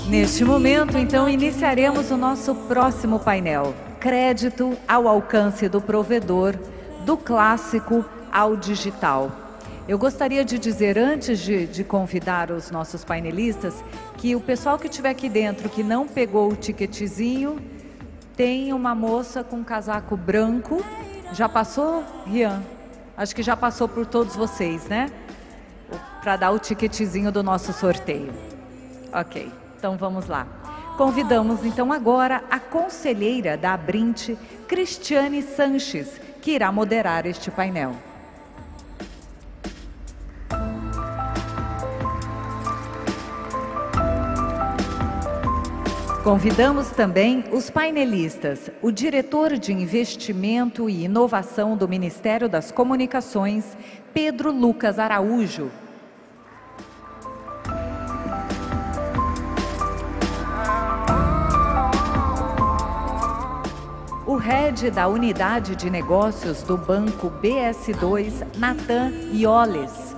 Neste momento, então, iniciaremos o nosso próximo painel. Crédito ao alcance do provedor, do clássico ao digital. Eu gostaria de dizer, antes de convidar os nossos painelistas, que o pessoal que estiver aqui dentro, que não pegou o ticketzinho, tem uma moça com casaco branco. Já passou, Rian? Acho que já passou por todos vocês, né? Para dar o ticketzinho do nosso sorteio. Ok, então vamos lá. Convidamos então agora a conselheira da Abrint, Cristiane Sanches, que irá moderar este painel. Convidamos também os painelistas, o diretor de Investimento e Inovação do Ministério das Comunicações, Pedro Lucas Araújo. O head da Unidade de Negócios do Banco BS2, Nathan Ioles.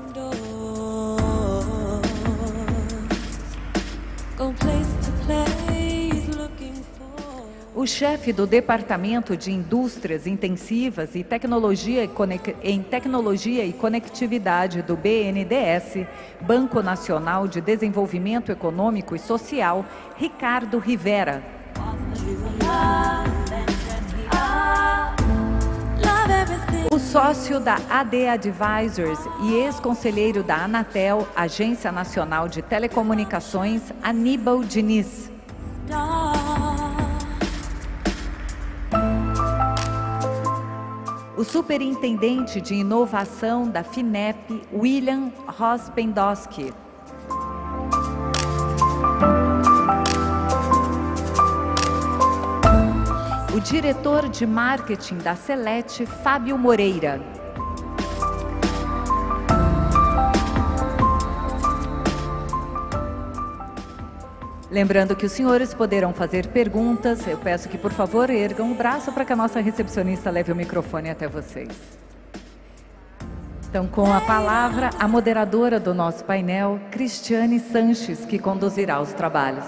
O chefe do Departamento de Indústrias Intensivas e Tecnologia e Conectividade do BNDES, Banco Nacional de Desenvolvimento Econômico e Social, Ricardo Rivera. O sócio da AD Advisors e ex-conselheiro da Anatel, Agência Nacional de Telecomunicações, Aníbal Diniz. O superintendente de inovação da FINEP, William Rospendowski. O diretor de marketing da Celete, Fábio Moreira. Lembrando que os senhores poderão fazer perguntas. Eu peço que, por favor, ergam o braço para que a nossa recepcionista leve o microfone até vocês. Então, com a palavra, a moderadora do nosso painel, Cristiane Sanches, que conduzirá os trabalhos.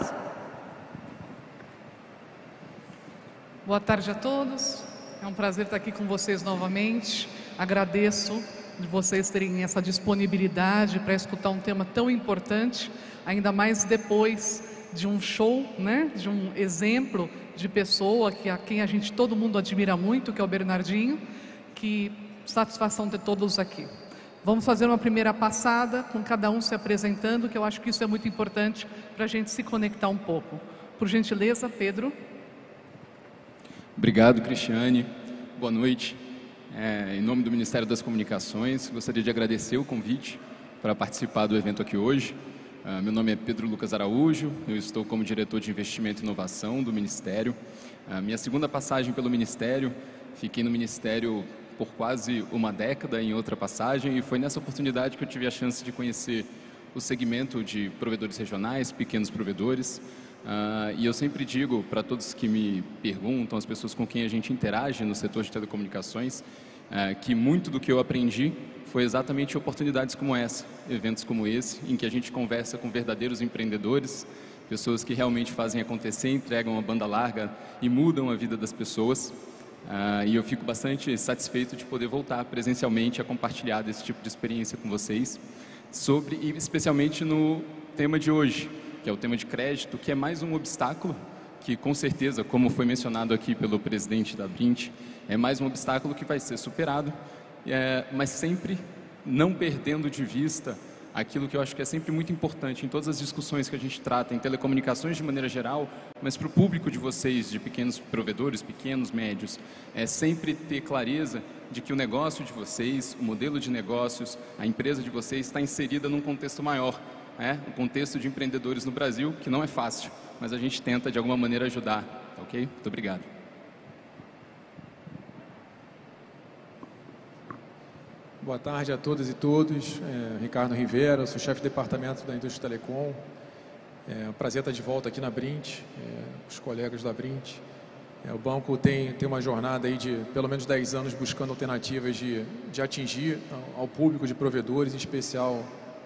Boa tarde a todos. É um prazer estar aqui com vocês novamente. Agradeço de vocês terem essa disponibilidade para escutar um tema tão importante, ainda mais depois de um show, né? De um exemplo de pessoa a quem todo mundo admira muito, que é o Bernardinho. Que satisfação ter todos aqui. Vamos fazer uma primeira passada com cada um se apresentando, que eu acho que isso é muito importante para a gente se conectar um pouco. Por gentileza, Pedro. Obrigado, Cristiane. Boa noite. Em nome do Ministério das Comunicações, gostaria de agradecer o convite para participar do evento aqui hoje. Meu nome é Pedro Lucas Araújo, eu estou como diretor de Investimento e Inovação do Ministério. Minha segunda passagem pelo Ministério, fiquei no Ministério por quase uma década em outra passagem e foi nessa oportunidade que eu tive a chance de conhecer o segmento de provedores regionais, pequenos provedores. E eu sempre digo para todos que me perguntam, as pessoas com quem a gente interage no setor de telecomunicações, que muito do que eu aprendi foi exatamente oportunidades como essa, eventos como esse, em que a gente conversa com verdadeiros empreendedores, pessoas que realmente fazem acontecer, entregam a banda larga e mudam a vida das pessoas. E eu fico bastante satisfeito de poder voltar presencialmente a compartilhar desse tipo de experiência com vocês, e especialmente no tema de hoje, que é o tema de crédito, que é mais um obstáculo, que com certeza, como foi mencionado aqui pelo presidente da Abrint, é mais um obstáculo que vai ser superado, mas sempre não perdendo de vista aquilo que eu acho que é sempre muito importante em todas as discussões que a gente trata em telecomunicações de maneira geral, mas para o público de vocês, de pequenos provedores, pequenos, médios, é sempre ter clareza de que o negócio de vocês, o modelo de negócios, a empresa de vocês está inserida num contexto maior, o contexto de empreendedores no Brasil, que não é fácil, mas a gente tenta de alguma maneira ajudar, ok? Muito obrigado. Boa tarde a todas e todos. Ricardo Rivera, sou chefe de departamento da Indústria Telecom. É um prazer estar de volta aqui na Abrint, os colegas da Abrint. O banco tem uma jornada aí de pelo menos 10 anos buscando alternativas de atingir ao público de provedores, em especial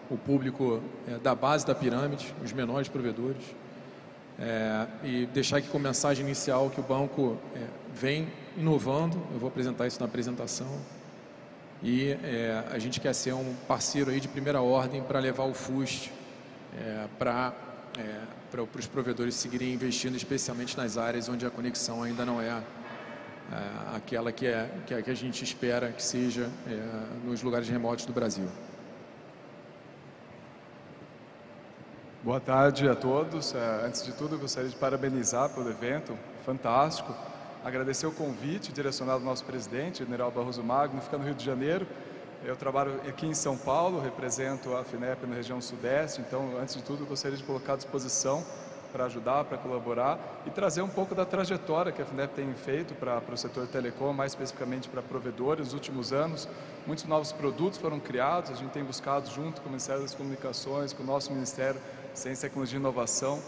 o público da base da pirâmide, os menores provedores. e deixar aqui como mensagem inicial que o banco vem inovando. Eu vou apresentar isso na apresentação. E a gente quer ser um parceiro aí de primeira ordem para levar o FUST para os provedores seguirem investindo, especialmente nas áreas onde a conexão ainda não é aquela que a gente espera que seja nos lugares remotos do Brasil. Boa tarde a todos. Antes de tudo, eu gostaria de parabenizar pelo evento, fantástico. Agradecer o convite direcionado ao nosso presidente, general Barroso Magno, fica no Rio de Janeiro. Eu trabalho aqui em São Paulo, represento a FINEP na região sudeste, então, antes de tudo, eu gostaria de colocar à disposição para ajudar, para colaborar e trazer um pouco da trajetória que a FINEP tem feito para o setor telecom, mais especificamente para provedores. Nos últimos anos, muitos novos produtos foram criados, a gente tem buscado, junto com o Ministério das Comunicações, com o nosso Ministério de Ciência, Tecnologia e Inovação,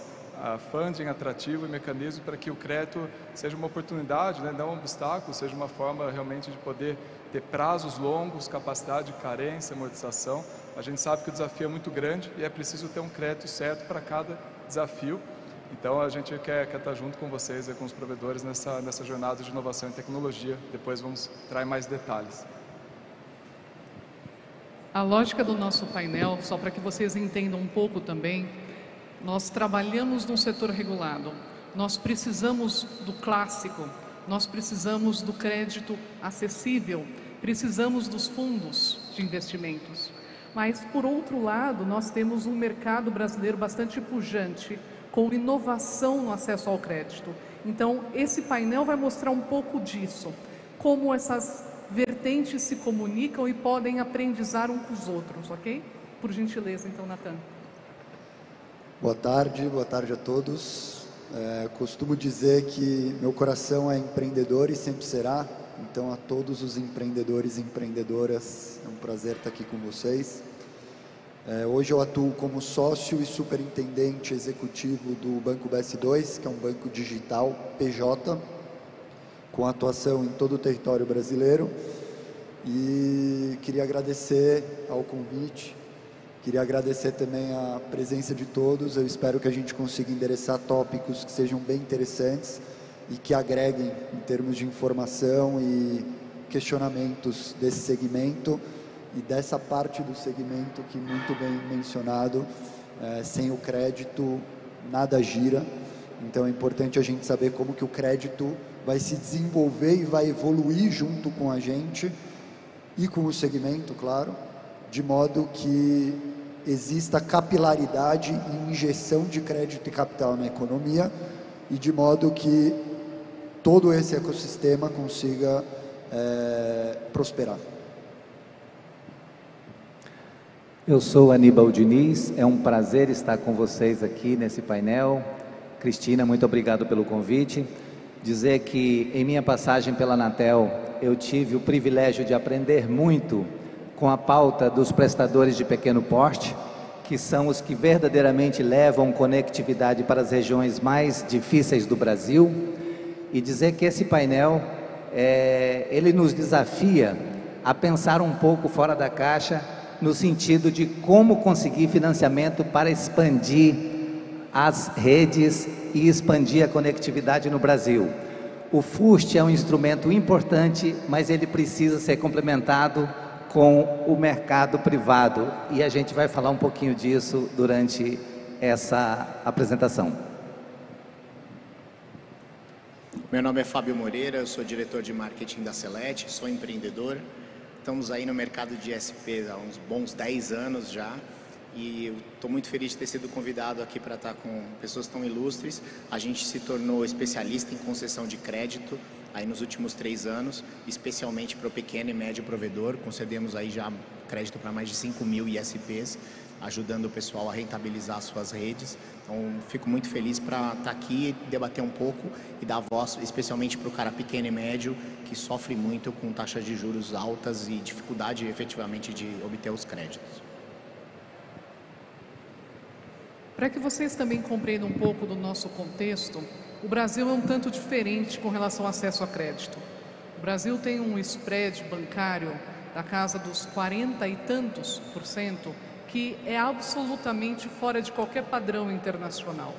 funding atrativo e mecanismo para que o crédito seja uma oportunidade, né, não um obstáculo, seja uma forma realmente de poder ter prazos longos, capacidade de carência, amortização. A gente sabe que o desafio é muito grande e é preciso ter um crédito certo para cada desafio. Então a gente quer estar junto com vocês, com os provedores nessa jornada de inovação e tecnologia. Depois vamos trazer mais detalhes. A lógica do nosso painel, só para que vocês entendam um pouco também, nós trabalhamos num setor regulado, nós precisamos do clássico, nós precisamos do crédito acessível, precisamos dos fundos de investimentos. Mas, por outro lado, nós temos um mercado brasileiro bastante pujante, com inovação no acesso ao crédito. Então, esse painel vai mostrar um pouco disso, como essas vertentes se comunicam e podem aprendizar um com os outros, ok? Por gentileza, então, Natan. Boa tarde a todos. Costumo dizer que meu coração é empreendedor e sempre será, então a todos os empreendedores e empreendedoras, é um prazer estar aqui com vocês. Hoje eu atuo como sócio e superintendente executivo do Banco BS2, que é um banco digital PJ, com atuação em todo o território brasileiro, e queria agradecer ao convite. Queria agradecer também a presença de todos. Eu espero que a gente consiga endereçar tópicos que sejam bem interessantes e que agreguem em termos de informação e questionamentos desse segmento e dessa parte do segmento que, muito bem mencionado, sem o crédito nada gira. Então é importante a gente saber como que o crédito vai se desenvolver e vai evoluir junto com a gente e com o segmento, claro, de modo que exista capilaridade e injeção de crédito e capital na economia e de modo que todo esse ecossistema consiga prosperar. Eu sou Aníbal Diniz, é um prazer estar com vocês aqui nesse painel. Cristina, muito obrigado pelo convite. Dizer que em minha passagem pela Anatel eu tive o privilégio de aprender muito com a pauta dos prestadores de pequeno porte, que são os que verdadeiramente levam conectividade para as regiões mais difíceis do Brasil, e dizer que esse painel, ele nos desafia a pensar um pouco fora da caixa, no sentido de como conseguir financiamento para expandir as redes e expandir a conectividade no Brasil. O FUST é um instrumento importante, mas ele precisa ser complementado com o mercado privado, e a gente vai falar um pouquinho disso durante essa apresentação. Meu nome é Fábio Moreira, eu sou diretor de marketing da Celete, sou empreendedor. Estamos aí no mercado de SP há uns bons 10 anos já, e eu estou muito feliz de ter sido convidado aqui para estar com pessoas tão ilustres. A gente se tornou especialista em concessão de crédito aí nos últimos 3 anos, especialmente para o pequeno e médio provedor. Concedemos aí já crédito para mais de 5.000 ISPs, ajudando o pessoal a rentabilizar suas redes. Então, fico muito feliz para estar aqui, debater um pouco e dar voz, especialmente para o cara pequeno e médio, que sofre muito com taxas de juros altas e dificuldade efetivamente de obter os créditos. Para que vocês também compreendam um pouco do nosso contexto, o Brasil é um tanto diferente com relação ao acesso a crédito. O Brasil tem um spread bancário da casa dos 40 e tantos %, que é absolutamente fora de qualquer padrão internacional.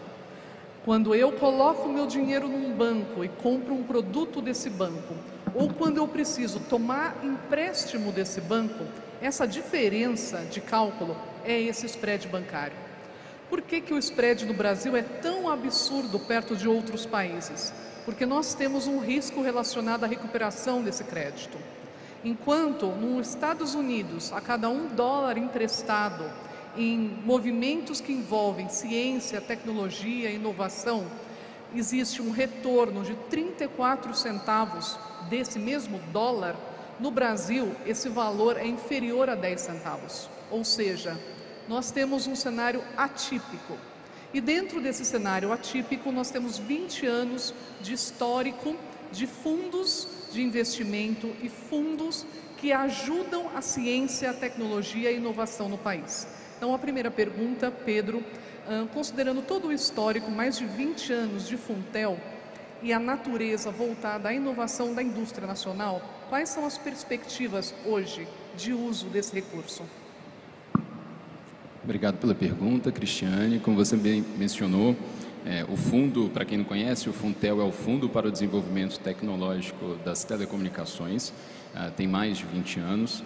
Quando eu coloco meu dinheiro num banco e compro um produto desse banco, ou quando eu preciso tomar empréstimo desse banco, essa diferença de cálculo é esse spread bancário. Por que o spread no Brasil é tão absurdo perto de outros países? Porque nós temos um risco relacionado à recuperação desse crédito. Enquanto nos Estados Unidos, a cada $1 emprestado em movimentos que envolvem ciência, tecnologia, inovação, existe um retorno de 34 centavos desse mesmo dólar. No Brasil, esse valor é inferior a 10 centavos. Ou seja, nós temos um cenário atípico. E dentro desse cenário atípico, nós temos 20 anos de histórico de fundos de investimento e fundos que ajudam a ciência, a tecnologia e a inovação no país. Então, a primeira pergunta, Pedro, considerando todo o histórico, mais de 20 anos de Funtel e a natureza voltada à inovação da indústria nacional, quais são as perspectivas hoje de uso desse recurso? Obrigado pela pergunta, Cristiane. Como você bem mencionou, o fundo, para quem não conhece, o Funtel é o Fundo para o Desenvolvimento Tecnológico das Telecomunicações, tem mais de 20 anos.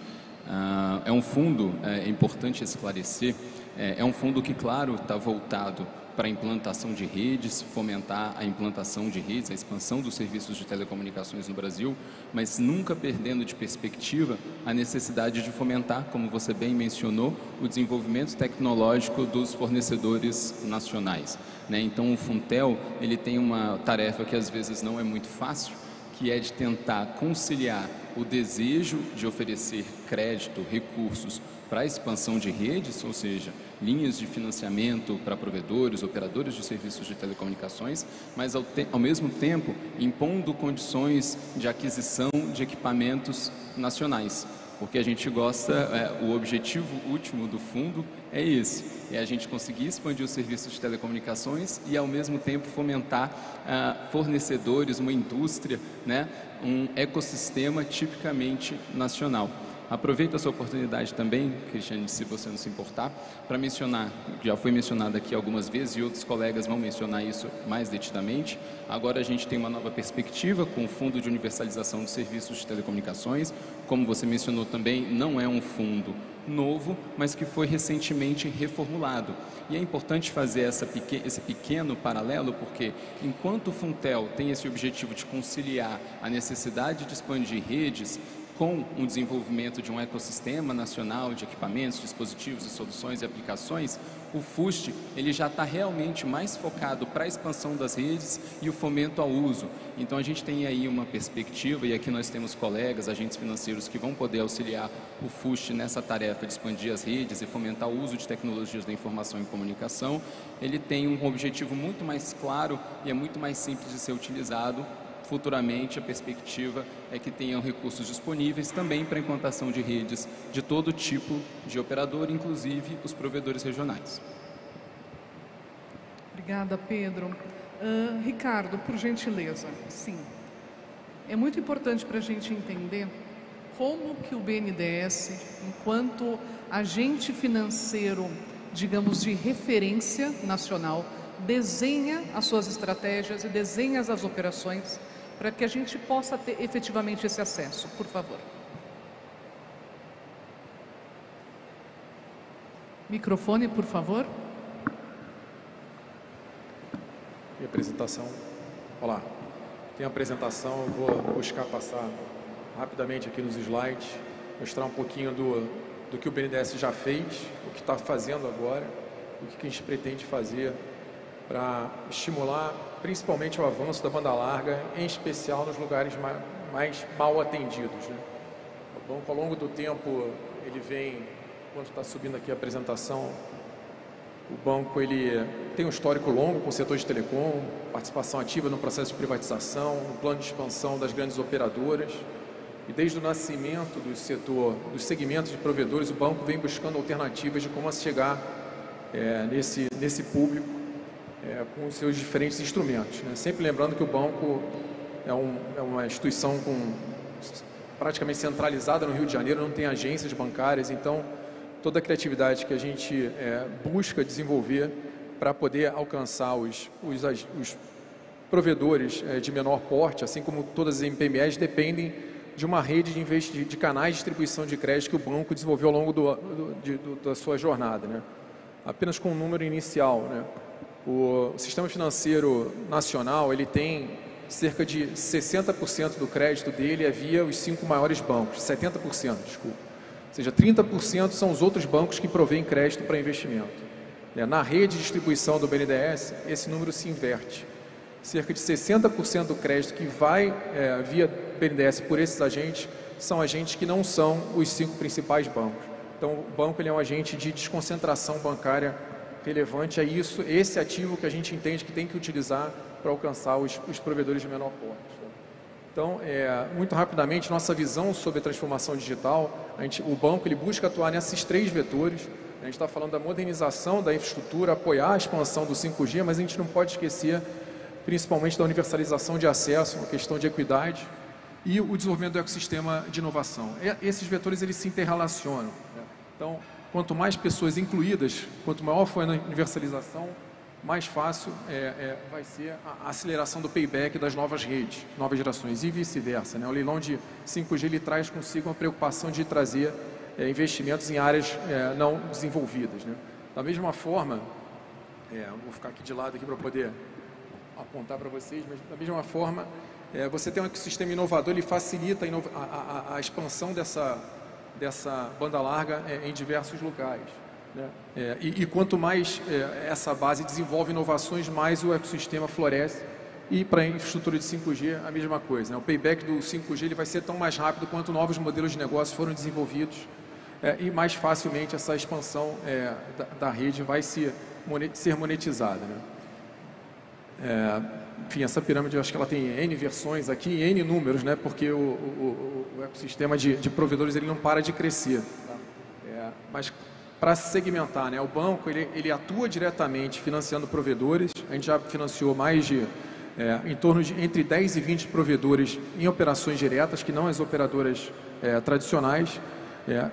É um fundo, é importante esclarecer, é um fundo que, claro, está voltado para a implantação de redes, fomentar a implantação de redes, a expansão dos serviços de telecomunicações no Brasil, mas nunca perdendo de perspectiva a necessidade de fomentar, como você bem mencionou, o desenvolvimento tecnológico dos fornecedores nacionais, né? Então, o Funtel, ele tem uma tarefa que às vezes não é muito fácil, que é de tentar conciliar o desejo de oferecer crédito, recursos para a expansão de redes, ou seja, linhas de financiamento para provedores, operadores de serviços de telecomunicações, mas ao mesmo tempo impondo condições de aquisição de equipamentos nacionais. Porque a gente gosta, o objetivo último do fundo é esse, é a gente conseguir expandir os serviços de telecomunicações e ao mesmo tempo fomentar fornecedores, uma indústria, né, um ecossistema tipicamente nacional. Aproveito essa oportunidade também, Cristiane, se você não se importar, para mencionar, já foi mencionado aqui algumas vezes e outros colegas vão mencionar isso mais detidamente. Agora a gente tem uma nova perspectiva com o Fundo de Universalização dos Serviços de Telecomunicações. Como você mencionou também, não é um fundo novo, mas que foi recentemente reformulado. E é importante fazer esse pequeno paralelo, porque enquanto o Funtel tem esse objetivo de conciliar a necessidade de expandir redes com o desenvolvimento de um ecossistema nacional de equipamentos, dispositivos e soluções e aplicações, o FUST ele já está realmente mais focado para a expansão das redes e o fomento ao uso. Então a gente tem aí uma perspectiva, e aqui nós temos colegas, agentes financeiros que vão poder auxiliar o FUST nessa tarefa de expandir as redes e fomentar o uso de tecnologias da informação e comunicação. Ele tem um objetivo muito mais claro e é muito mais simples de ser utilizado. Futuramente, a perspectiva é que tenham recursos disponíveis também para a implantação de redes de todo tipo de operador, inclusive os provedores regionais. Obrigada, Pedro. Ricardo, por gentileza. Sim, é muito importante para a gente entender como que o BNDES, enquanto agente financeiro, digamos, de referência nacional, desenha as suas estratégias e desenha as operações para que a gente possa ter efetivamente esse acesso. Por favor. Microfone, por favor. E apresentação. Olá, tem a apresentação, eu vou buscar passar rapidamente aqui nos slides, mostrar um pouquinho do que o BNDES já fez, o que está fazendo agora, o que a gente pretende fazer para estimular principalmente o avanço da banda larga, em especial nos lugares mais mal atendidos, né? O banco, ao longo do tempo, ele vem, quando está subindo aqui a apresentação, o banco ele tem um histórico longo com o setor de telecom, participação ativa no processo de privatização, no plano de expansão das grandes operadoras, e desde o nascimento dos segmentos de provedores, o banco vem buscando alternativas de como chegar nesse público, com os seus diferentes instrumentos, né? Sempre lembrando que o banco é uma instituição praticamente centralizada no Rio de Janeiro, não tem agências bancárias, então toda a criatividade que a gente busca desenvolver para poder alcançar os provedores de menor porte, assim como todas as MPMEs, dependem de uma rede de canais de distribuição de crédito que o banco desenvolveu ao longo da sua jornada, né? Apenas com um número inicial, né? O sistema financeiro nacional, ele tem cerca de 60% do crédito dele via os 5 maiores bancos, 70%, desculpa. Ou seja, 30% são os outros bancos que provêm crédito para investimento. Na rede de distribuição do BNDES, esse número se inverte. Cerca de 60% do crédito que vai via BNDES por esses agentes são agentes que não são os 5 principais bancos. Então, o banco ele é um agente de desconcentração bancária relevante. É esse ativo que a gente entende que tem que utilizar para alcançar os provedores de menor porte. Então, muito rapidamente, nossa visão sobre a transformação digital, o banco ele busca atuar nesses 3 vetores. A gente está falando da modernização da infraestrutura, apoiar a expansão do 5G, mas a gente não pode esquecer principalmente da universalização de acesso, uma questão de equidade e o desenvolvimento do ecossistema de inovação. Esses vetores eles se interrelacionam, né? Então, quanto mais pessoas incluídas, quanto maior for a universalização, mais fácil vai ser a aceleração do payback das novas redes, novas gerações e vice-versa, né? O leilão de 5G ele traz consigo uma preocupação de trazer investimentos em áreas não desenvolvidas, né? Da mesma forma, vou ficar aqui de lado aqui para poder apontar para vocês, mas da mesma forma, você tem um ecossistema inovador, ele facilita a expansão dessa banda larga em diversos locais, né? E quanto mais essa base desenvolve inovações, mais o ecossistema floresce. E para a infraestrutura de 5G, a mesma coisa, né? O payback do 5G ele vai ser tão mais rápido quanto novos modelos de negócio foram desenvolvidos e mais facilmente essa expansão da rede vai ser monetizada, né? Enfim, essa pirâmide, eu acho que ela tem N versões aqui, N números, né? Porque o ecossistema de provedores ele não para de crescer, tá? Mas para segmentar, né? O banco ele atua diretamente financiando provedores. A gente já financiou mais de em torno de entre 10 e 20 provedores em operações diretas, que não as operadoras tradicionais,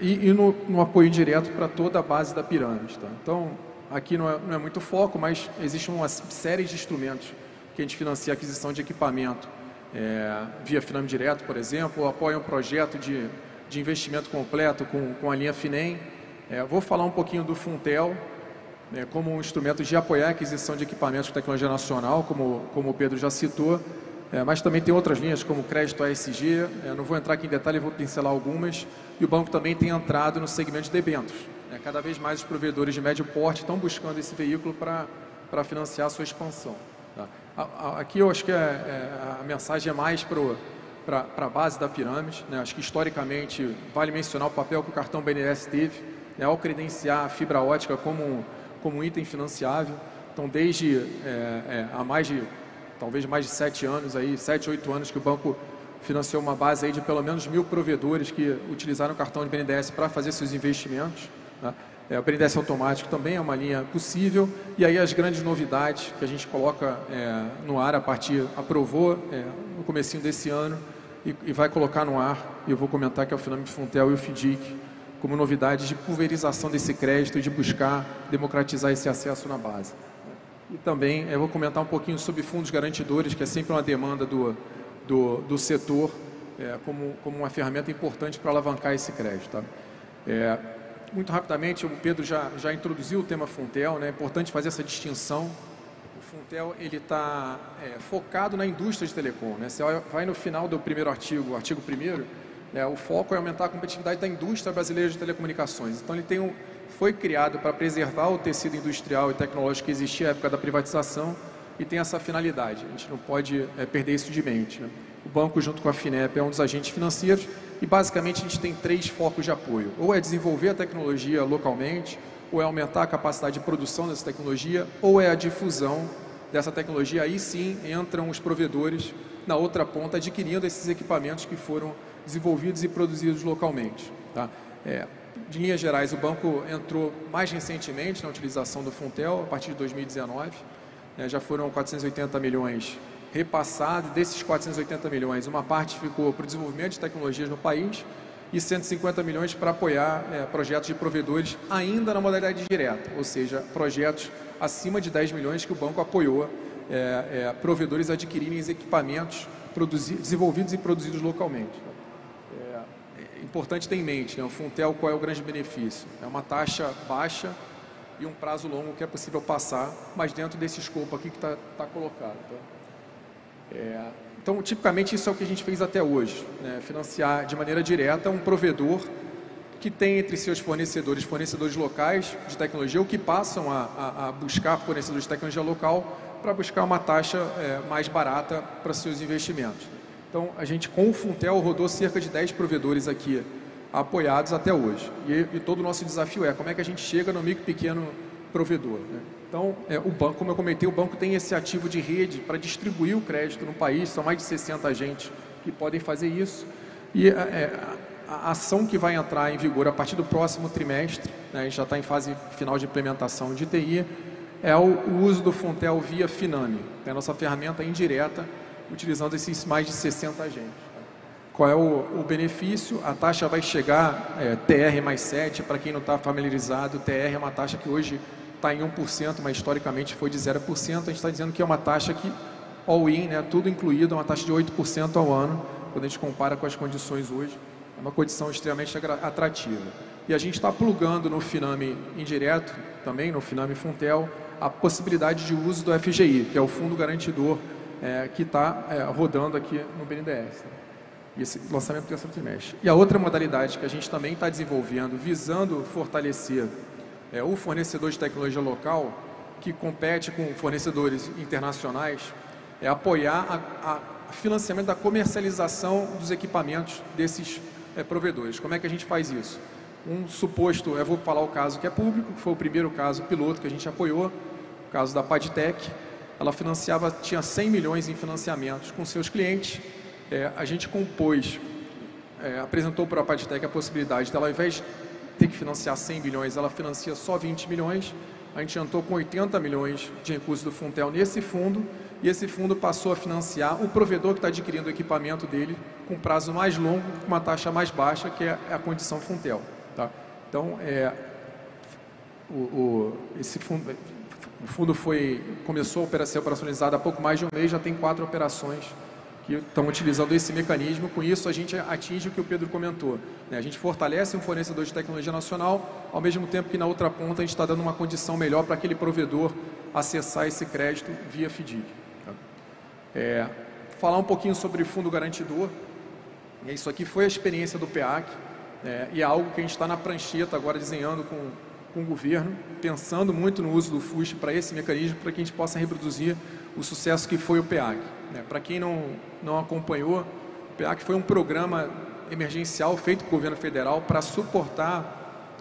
e no apoio direto para toda a base da pirâmide, tá? Então, aqui não é muito foco, mas existe uma série de instrumentos que a gente financia a aquisição de equipamento via Finame Direto, por exemplo, ou apoia um projeto de investimento completo com a linha Finem. Vou falar um pouquinho do Funtel, como um instrumento de apoiar a aquisição de equipamentos de tecnologia nacional, como o Pedro já citou, mas também tem outras linhas, como crédito ASG, não vou entrar aqui em detalhe, vou pincelar algumas, e o banco também tem entrado no segmento de debêntures. Cada vez mais os provedores de médio porte estão buscando esse veículo para financiar a sua expansão, tá? Aqui eu acho que a mensagem é mais para a base da pirâmide, né? Acho que historicamente vale mencionar o papel que o cartão BNDES teve, né, ao credenciar a fibra ótica como um item financiável. Então, desde talvez mais de 7 anos, 7, 8 anos que o banco financiou uma base aí de pelo menos 1.000 provedores que utilizaram o cartão de BNDES para fazer seus investimentos, né? O BNDES automático também é uma linha possível, e aí as grandes novidades que a gente coloca no ar aprovou no comecinho desse ano e vai colocar no ar, e eu vou comentar que é o Finame Funtel e o FDIC, como novidades de pulverização desse crédito e de buscar democratizar esse acesso na base. E também eu vou comentar um pouquinho sobre fundos garantidores, que é sempre uma demanda do setor, como uma ferramenta importante para alavancar esse crédito, tá? Muito rapidamente, o Pedro já introduziu o tema Funtel, né? É importante fazer essa distinção. O Funtel ele está focado na indústria de telecom, né? Você vai no final do primeiro artigo, artigo 1º, o foco é aumentar a competitividade da indústria brasileira de telecomunicações. Então, ele foi criado para preservar o tecido industrial e tecnológico que existia à época da privatização e tem essa finalidade. A gente não pode perder isso de mente, né? O banco, junto com a FINEP, é um dos agentes financeiros e, basicamente, a gente tem 3 focos de apoio. Ou é desenvolver a tecnologia localmente, ou é aumentar a capacidade de produção dessa tecnologia, ou é a difusão dessa tecnologia. Aí, sim, entram os provedores na outra ponta, adquirindo esses equipamentos que foram desenvolvidos e produzidos localmente, tá? De linhas gerais, o banco entrou mais recentemente na utilização do Funtel, a partir de 2019. Já foram 480 milhões repassados. Desses 480 milhões, uma parte ficou para o desenvolvimento de tecnologias no país e 150 milhões para apoiar projetos de provedores ainda na modalidade direta, ou seja, projetos acima de 10 milhões que o banco apoiou provedores adquirirem equipamentos desenvolvidos e produzidos localmente. É importante ter em mente, né, o Funtel, qual é o grande benefício? É uma taxa baixa e um prazo longo que é possível passar, mas dentro desse escopo aqui que está colocado. Tá? Então, tipicamente, isso é o que a gente fez até hoje, né? Financiar de maneira direta um provedor que tem entre seus fornecedores locais de tecnologia, ou que passam a buscar fornecedores de tecnologia local para buscar uma taxa mais barata para seus investimentos. Então, a gente, com o Funtel, rodou cerca de 10 provedores aqui apoiados até hoje. E todo o nosso desafio é como é que a gente chega no micro e pequeno provedor, né? Então, o banco, como eu comentei, o banco tem esse ativo de rede para distribuir o crédito no país, são mais de 60 agentes que podem fazer isso, e a ação que vai entrar em vigor a partir do próximo trimestre, né, a gente já está em fase final de implementação de TI, é o uso do Funtel via Finame, que é a nossa ferramenta indireta, utilizando esses mais de 60 agentes. Qual é o benefício? A taxa vai chegar, TR mais 7, para quem não está familiarizado, TR é uma taxa que hoje está em 1%, mas historicamente foi de 0%. A gente está dizendo que é uma taxa que, all-in, né, tudo incluído, é uma taxa de 8% ao ano, quando a gente compara com as condições hoje. É uma condição extremamente atrativa. E a gente está plugando no Finame indireto, também no Finame Funtel, a possibilidade de uso do FGI, que é o Fundo Garantidor que está rodando aqui no BNDES. Esse lançamento do terceiro trimestre. E a outra modalidade que a gente também está desenvolvendo, visando fortalecer o fornecedor de tecnologia local, que compete com fornecedores internacionais, é apoiar o financiamento da comercialização dos equipamentos desses provedores. Como é que a gente faz isso? Um suposto, eu vou falar o caso que é público, que foi o primeiro caso piloto que a gente apoiou, o caso da Padtech. Ela financiava, tinha 100 milhões em financiamentos com seus clientes. A gente compôs, apresentou para a Padtech a possibilidade dela, ao invés de ter que financiar 100 milhões, ela financia só 20 milhões. A gente entrou com 80 milhões de recursos do Funtel nesse fundo, e esse fundo passou a financiar o provedor que está adquirindo o equipamento dele com prazo mais longo, com uma taxa mais baixa, que é a condição Funtel. Tá? Então, esse fundo, o fundo começou a ser operacionalizado há pouco mais de um mês, já tem 4 operações que estão utilizando esse mecanismo. Com isso, a gente atinge o que o Pedro comentou, né? A gente fortalece um fornecedor de tecnologia nacional, ao mesmo tempo que na outra ponta a gente está dando uma condição melhor para aquele provedor acessar esse crédito via FDIC. Tá? Falar um pouquinho sobre fundo garantidor. Isso aqui foi a experiência do PEAC, e é algo que a gente está na prancheta agora desenhando com o governo, pensando muito no uso do FUST para esse mecanismo, para que a gente possa reproduzir o sucesso que foi o PEAC. Para quem não acompanhou, o PEAC foi um programa emergencial feito pelo governo federal para suportar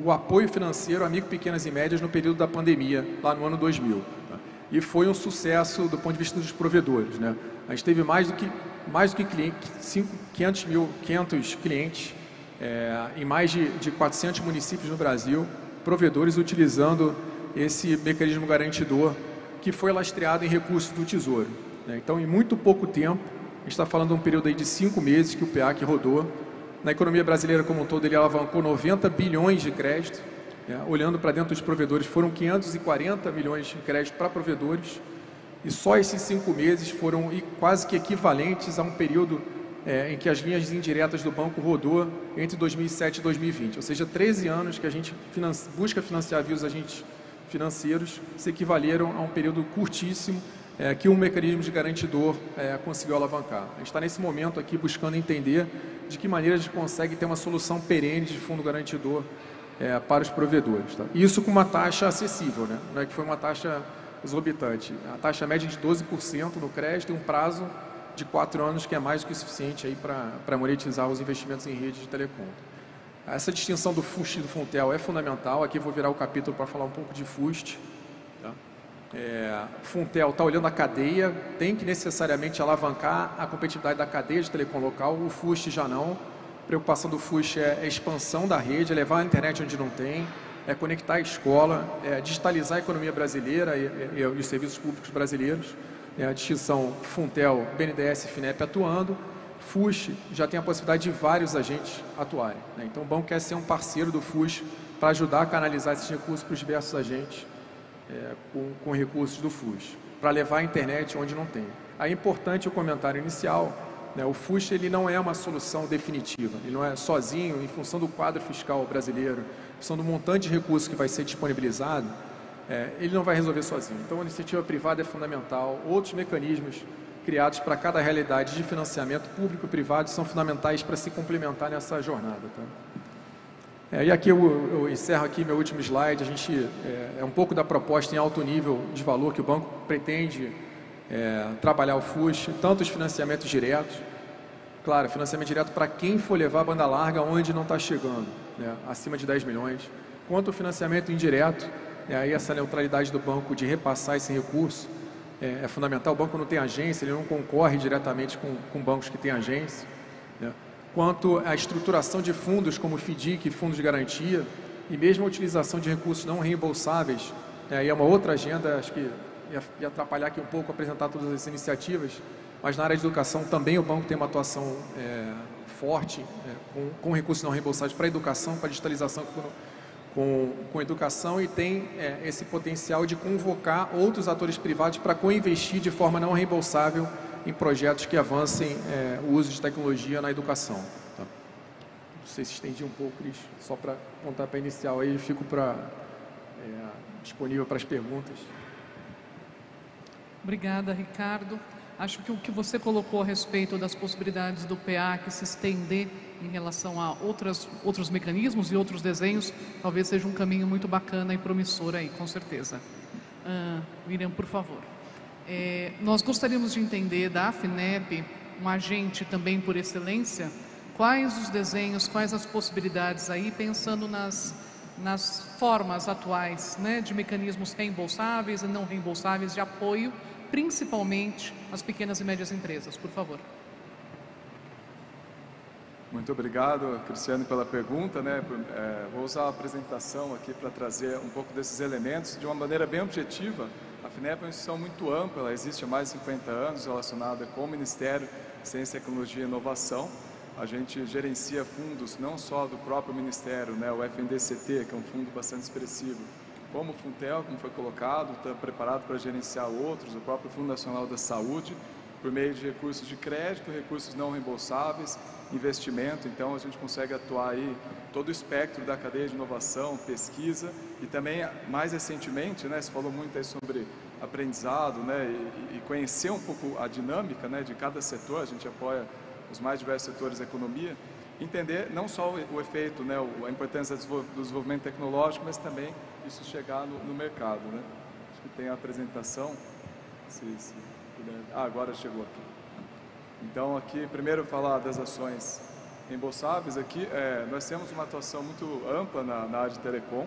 o apoio financeiro a micro, pequenas e médias no período da pandemia, lá no ano 2000. Tá? E foi um sucesso do ponto de vista dos provedores, né? A gente teve mais do que 500 clientes em mais de 400 municípios no Brasil, provedores utilizando esse mecanismo garantidor que foi lastreado em recursos do Tesouro. Então, em muito pouco tempo, a gente está falando de um período aí de 5 meses que o PEAC rodou. Na economia brasileira como um todo, ele alavancou 90 bilhões de crédito. Olhando para dentro dos provedores, foram 540 milhões de crédito para provedores. E só esses 5 meses foram quase que equivalentes a um período em que as linhas indiretas do banco rodou entre 2007 e 2020. Ou seja, 13 anos que a gente busca financiar via os agentes financeiros se equivaleram a um período curtíssimo que um mecanismo de garantidor conseguiu alavancar. A gente está nesse momento aqui buscando entender de que maneira a gente consegue ter uma solução perene de fundo garantidor para os provedores. Tá? Isso com uma taxa acessível, né? Não é que foi uma taxa exorbitante. A taxa média de 12% no crédito e um prazo de 4 anos, que é mais do que suficiente para monetizar os investimentos em rede de telecom. Essa distinção do FUST e do Funtel é fundamental. Aqui eu vou virar o capítulo para falar um pouco de FUST. Tá? Funtel está olhando a cadeia, tem que necessariamente alavancar a competitividade da cadeia de telecom local. O FUST já não. A preocupação do FUST é a expansão da rede, é levar a internet onde não tem, é conectar a escola, é digitalizar a economia brasileira e os serviços públicos brasileiros. A distinção Funtel, BNDES e FINEP atuando. FUST já tem a possibilidade de vários agentes atuarem, né? Então o banco quer ser um parceiro do FUST para ajudar a canalizar esses recursos para os diversos agentes com recursos do FUS, para levar a internet onde não tem. Aí é importante o comentário inicial, né? O FUS ele não é uma solução definitiva, ele não é sozinho, em função do quadro fiscal brasileiro, em função do montante de recursos que vai ser disponibilizado, ele não vai resolver sozinho. Então a iniciativa privada é fundamental, outros mecanismos criados para cada realidade de financiamento público e privado são fundamentais para se complementar nessa jornada. Tá? E aqui eu encerro aqui meu último slide. A gente é um pouco da proposta em alto nível de valor que o banco pretende trabalhar o FUS, tanto os financiamentos diretos, claro, financiamento direto para quem for levar a banda larga onde não está chegando, né, acima de 10 milhões, quanto o financiamento indireto, aí essa neutralidade do banco de repassar esse recurso é fundamental. O banco não tem agência, ele não concorre diretamente com bancos que têm agência, né? Quanto à estruturação de fundos como FDIC, fundos de garantia, e mesmo a utilização de recursos não reembolsáveis, aí é uma outra agenda, acho que ia atrapalhar aqui um pouco apresentar todas as iniciativas, mas na área de educação também o banco tem uma atuação forte, com recursos não reembolsáveis para a educação, para a digitalização com educação, e tem esse potencial de convocar outros atores privados para co-investir de forma não reembolsável em projetos que avancem o uso de tecnologia na educação. Tá? Não sei se estendi um pouco, Cris, só para apontar para inicial, aí eu fico disponível para as perguntas. Obrigada, Ricardo. Acho que o que você colocou a respeito das possibilidades do PEAC se estender em relação a outros mecanismos e outros desenhos, talvez seja um caminho muito bacana e promissor aí, com certeza. Miriam, por favor. Nós gostaríamos de entender da FINEP, um agente também por excelência, quais os desenhos, quais as possibilidades aí, pensando nas formas atuais, né, de mecanismos reembolsáveis e não reembolsáveis de apoio, principalmente às pequenas e médias empresas. Por favor. Muito obrigado, Cristiano, pela pergunta, né? Vou usar a apresentação aqui para trazer um pouco desses elementos de uma maneira bem objetiva. A FINEP é uma instituição muito ampla, ela existe há mais de 50 anos, relacionada com o Ministério de Ciência, Tecnologia e Inovação. A gente gerencia fundos não só do próprio Ministério, né, o FNDCT, que é um fundo bastante expressivo, como o Funtel, como foi colocado, está preparado para gerenciar outros, o próprio Fundo Nacional da Saúde, por meio de recursos de crédito, recursos não reembolsáveis, investimento. Então a gente consegue atuar aí todo o espectro da cadeia de inovação, pesquisa, e também mais recentemente, né, você falou muito aí sobre aprendizado, né, e conhecer um pouco a dinâmica, né, de cada setor. A gente apoia os mais diversos setores da economia, entender não só o efeito, né, a importância do desenvolvimento tecnológico, mas também isso chegar no mercado, né? Acho que tem a apresentação, se puder. Agora chegou aqui. Então aqui, primeiro falar das ações reembolsáveis. Aqui nós temos uma atuação muito ampla na área de telecom,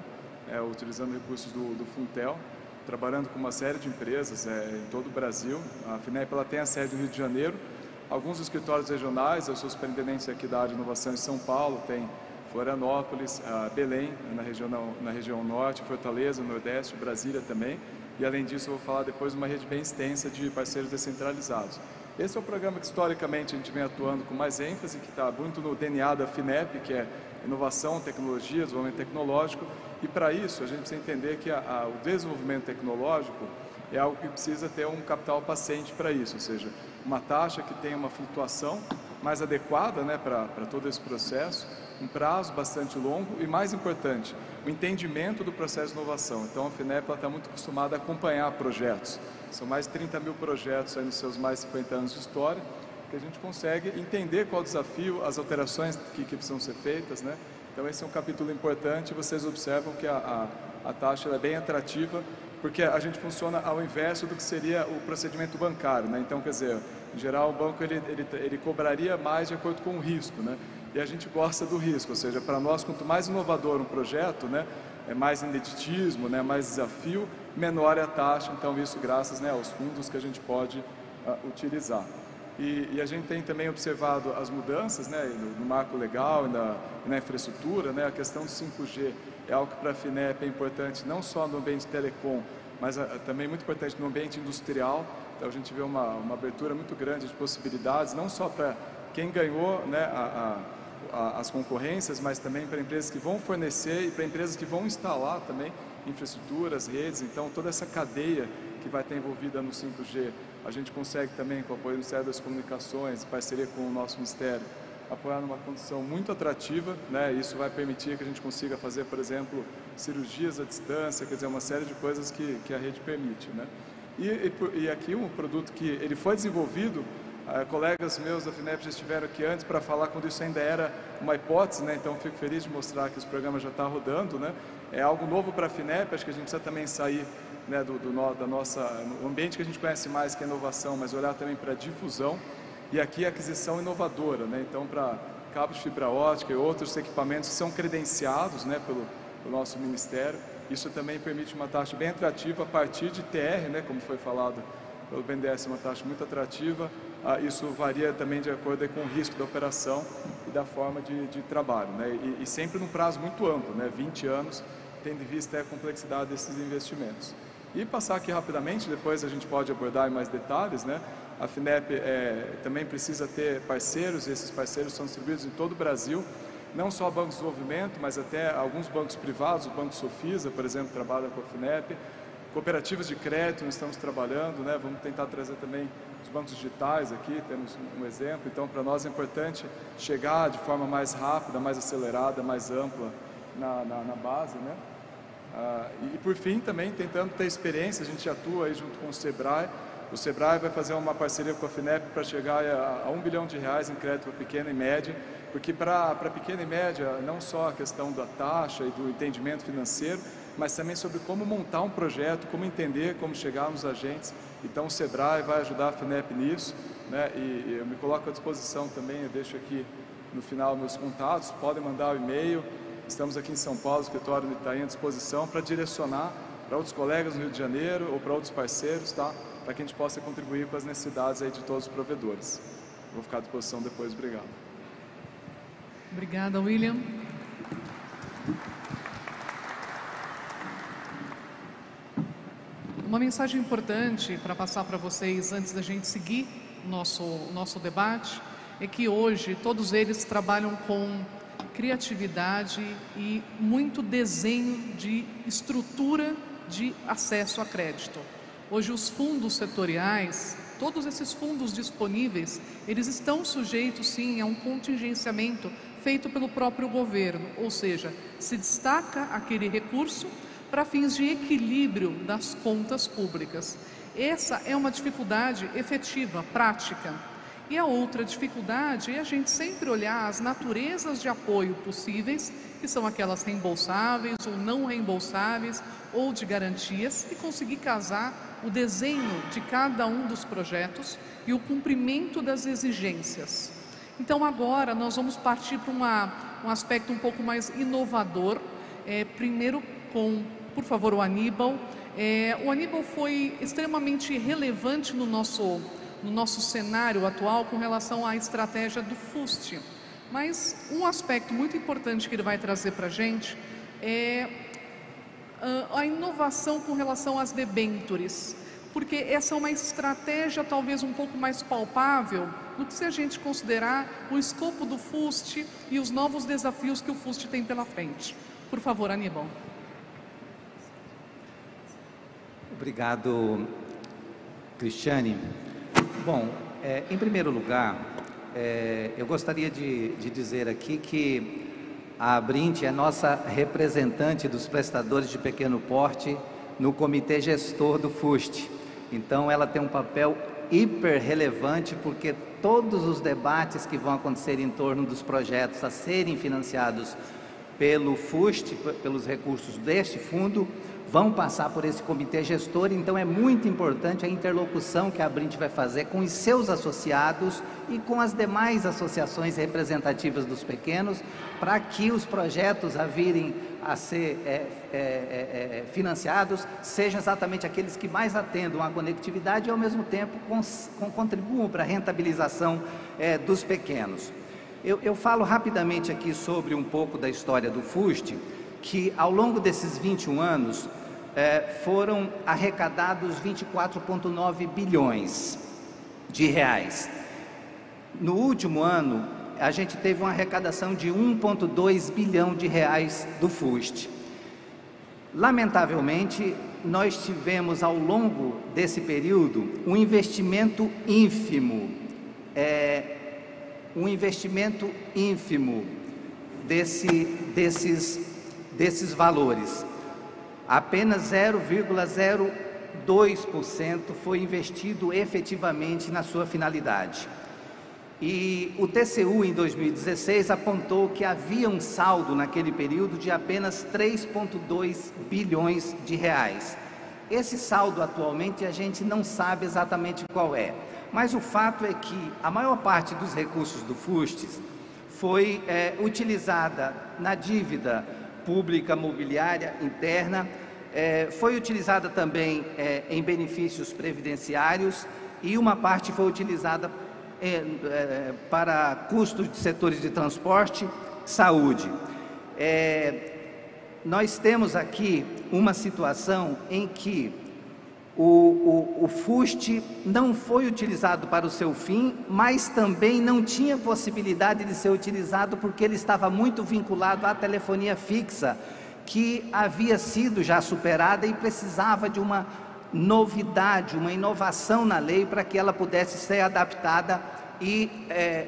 utilizando recursos do Funtel, trabalhando com uma série de empresas em todo o Brasil. A FINEP ela tem a sede no Rio de Janeiro, alguns escritórios regionais, a sua superintendência aqui da área de inovação em São Paulo, tem Florianópolis, Belém, na região norte, Fortaleza, Nordeste, Brasília também. E além disso, eu vou falar depois de uma rede bem extensa de parceiros descentralizados. Esse é o programa que historicamente a gente vem atuando com mais ênfase, que está muito no DNA da FINEP, que é inovação, tecnologia, desenvolvimento tecnológico. E para isso, a gente precisa entender que o desenvolvimento tecnológico é algo que precisa ter um capital paciente para isso, ou seja, uma taxa que tenha uma flutuação mais adequada, né, para todo esse processo, um prazo bastante longo e, mais importante, o entendimento do processo de inovação. Então, a FINEP está muito acostumada a acompanhar projetos. São mais de 30 mil projetos aí nos seus mais de 50 anos de história, que a gente consegue entender qual é o desafio, as alterações que precisam ser feitas, né? Então, esse é um capítulo importante. Vocês observam que a taxa é bem atrativa, porque a gente funciona ao inverso do que seria o procedimento bancário, né? Então, quer dizer, em geral, o banco ele cobraria mais de acordo com o risco, né? E a gente gosta do risco, ou seja, para nós, quanto mais inovador um projeto, né, é mais ineditismo, né, mais desafio, menor é a taxa. Então, isso graças, né, aos fundos que a gente pode utilizar. E a gente tem também observado as mudanças, né, no marco legal e na infraestrutura, né? A questão do 5G é algo que para a FINEP é importante, não só no ambiente telecom, mas também muito importante no ambiente industrial. Então, a gente vê uma abertura muito grande de possibilidades, não só para quem ganhou, né, as concorrências, mas também para empresas que vão fornecer e para empresas que vão instalar também infraestruturas, redes, então toda essa cadeia que vai estar envolvida no 5G, a gente consegue também, com o apoio do Ministério das Comunicações, em parceria com o nosso Ministério, apoiar numa condição muito atrativa, né? Isso vai permitir que a gente consiga fazer, por exemplo, cirurgias à distância, quer dizer, uma série de coisas que a rede permite, né? E aqui um produto que ele foi desenvolvido, colegas meus da FINEP já estiveram aqui antes para falar quando isso ainda era uma hipótese, né? Então fico feliz de mostrar que esse programa já está rodando, né? É algo novo para a FINEP, acho que a gente precisa também sair, né, da nossa ambiente que a gente conhece mais, que é inovação, mas olhar também para a difusão. E aqui a aquisição inovadora, né? Então, para cabos de fibra ótica e outros equipamentos que são credenciados, né, pelo nosso Ministério, isso também permite uma taxa bem atrativa a partir de TR, né, como foi falado pelo BNDES, uma taxa muito atrativa. Isso varia também de acordo com o risco da operação e da forma de trabalho, né? E sempre num prazo muito amplo, né, 20 anos, tendo em vista a complexidade desses investimentos. E passar aqui rapidamente, depois a gente pode abordar em mais detalhes, né? A FINEP também precisa ter parceiros, e esses parceiros são distribuídos em todo o Brasil, não só bancos de desenvolvimento, mas até alguns bancos privados, o Banco Sofisa, por exemplo, trabalha com a FINEP, cooperativas de crédito nós estamos trabalhando, né? Vamos tentar trazer também os bancos digitais aqui, temos um exemplo, então para nós é importante chegar de forma mais rápida, mais acelerada, mais ampla na base, né? E por fim também tentando ter experiência, a gente atua aí junto com o SEBRAE. O SEBRAE vai fazer uma parceria com a FINEP para chegar a R$1 bilhão em crédito para pequena e média, porque para pequena e média não só a questão da taxa e do entendimento financeiro, mas também sobre como montar um projeto, como entender, como chegar nos agentes. Então o SEBRAE vai ajudar a FINEP nisso, né? E eu me coloco à disposição também, eu deixo aqui no final meus contatos, podem mandar o e-mail. Estamos aqui em São Paulo, escritório do Itaim, à disposição para direcionar para outros colegas no Rio de Janeiro ou para outros parceiros, tá? Para que a gente possa contribuir com as necessidades aí de todos os provedores. Vou ficar à disposição depois. Obrigado. Obrigada, William. Uma mensagem importante para passar para vocês antes da gente seguir o nosso debate é que hoje todos eles trabalham com criatividade e muito desenho de estrutura de acesso a crédito. Hoje os fundos setoriais, todos esses fundos disponíveis, eles estão sujeitos sim a um contingenciamento feito pelo próprio governo, ou seja, se destaca aquele recurso para fins de equilíbrio das contas públicas. Essa é uma dificuldade efetiva, prática. E a outra dificuldade é a gente sempre olhar as naturezas de apoio possíveis, que são aquelas reembolsáveis ou não reembolsáveis, ou de garantias, e conseguir casar o desenho de cada um dos projetos e o cumprimento das exigências. Então agora nós vamos partir para um aspecto um pouco mais inovador, primeiro com, por favor, o Aníbal. O Aníbal foi extremamente relevante no nosso cenário atual com relação à estratégia do FUST. Mas um aspecto muito importante que ele vai trazer para a gente é a inovação com relação às debêntures, porque essa é uma estratégia talvez um pouco mais palpável do que se a gente considerar o escopo do FUST e os novos desafios que o FUST tem pela frente. Por favor, Aníbal. Obrigado, Cristiane. Bom, em primeiro lugar, eu gostaria de dizer aqui que a Abrint é nossa representante dos prestadores de pequeno porte no comitê gestor do FUST. Então, ela tem um papel hiper relevante, porque todos os debates que vão acontecer em torno dos projetos a serem financiados pelo FUST, pelos recursos deste fundo, vão passar por esse comitê gestor. Então é muito importante a interlocução que a Abrint vai fazer com os seus associados e com as demais associações representativas dos pequenos, para que os projetos a virem a ser financiados sejam exatamente aqueles que mais atendam à conectividade e ao mesmo tempo contribuam para a rentabilização dos pequenos. Eu falo rapidamente aqui sobre um pouco da história do FUST, que ao longo desses 21 anos foram arrecadados 24,9 bilhões de reais. No último ano, a gente teve uma arrecadação de 1,2 bilhão de reais do FUST. Lamentavelmente, nós tivemos ao longo desse período um investimento ínfimo, desses valores. Apenas 0,02% foi investido efetivamente na sua finalidade. E o TCU, em 2016, apontou que havia um saldo naquele período de apenas 3,2 bilhões de reais. Esse saldo, atualmente, a gente não sabe exatamente qual é. Mas o fato é que a maior parte dos recursos do FUSTES foi utilizada na dívida pública mobiliária interna, foi utilizada também em benefícios previdenciários e uma parte foi utilizada para custos de setores de transporte, saúde. Nós temos aqui uma situação em que o FUST não foi utilizado para o seu fim, mas também não tinha possibilidade de ser utilizado porque ele estava muito vinculado à telefonia fixa, que havia sido já superada e precisava de uma novidade, uma inovação na lei para que ela pudesse ser adaptada e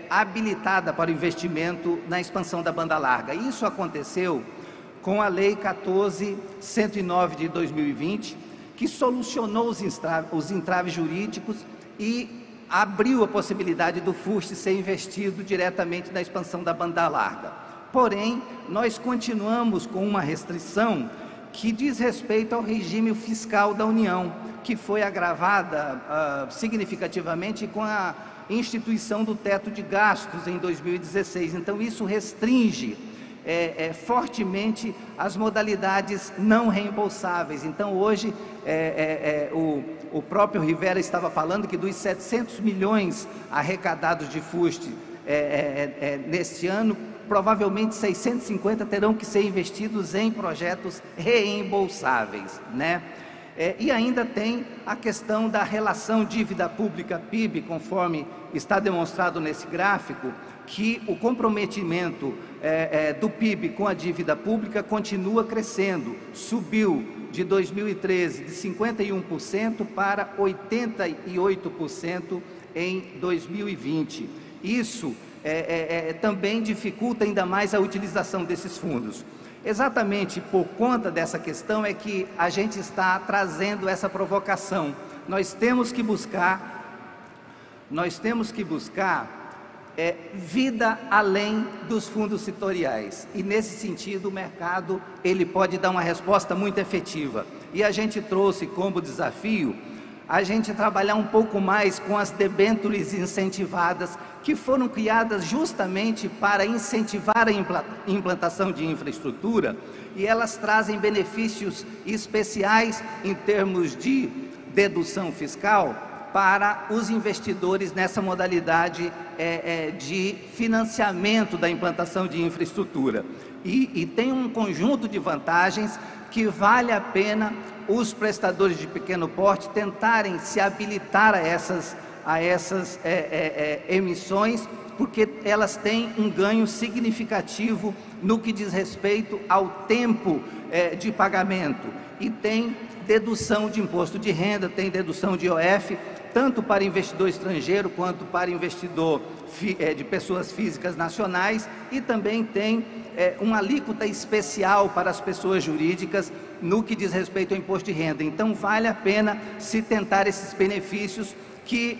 habilitada para o investimento na expansão da banda larga. Isso aconteceu com a Lei 14.109 de 2020, que solucionou os entraves jurídicos e abriu a possibilidade do FUST ser investido diretamente na expansão da banda larga. Porém, nós continuamos com uma restrição que diz respeito ao regime fiscal da União, que foi agravada significativamente com a instituição do teto de gastos em 2016. Então, isso restringe fortemente as modalidades não reembolsáveis. Então, hoje, o próprio Rivera estava falando que dos 700 milhões arrecadados de FUST neste ano, provavelmente 650 terão que ser investidos em projetos reembolsáveis, né? E ainda tem a questão da relação dívida pública-PIB, conforme está demonstrado nesse gráfico, que o comprometimento do PIB com a dívida pública continua crescendo, subiu de 2013 de 51% para 88% em 2020. Isso também dificulta ainda mais a utilização desses fundos. Exatamente por conta dessa questão é que a gente está trazendo essa provocação. Nós temos que buscar vida além dos fundos setoriais. E nesse sentido o mercado ele pode dar uma resposta muito efetiva. E a gente trouxe como desafio a gente trabalhar um pouco mais com as debêntures incentivadas, que foram criadas justamente para incentivar a implantação de infraestrutura, e elas trazem benefícios especiais em termos de dedução fiscal para os investidores nessa modalidade de financiamento da implantação de infraestrutura. E tem um conjunto de vantagens que vale a pena os prestadores de pequeno porte tentarem se habilitar a essas emissões, porque elas têm um ganho significativo no que diz respeito ao tempo de pagamento, e tem dedução de imposto de renda, tem dedução de IOF, tanto para investidor estrangeiro quanto para investidor de pessoas físicas nacionais, e também tem uma alíquota especial para as pessoas jurídicas no que diz respeito ao imposto de renda. Então vale a pena se tentar esses benefícios que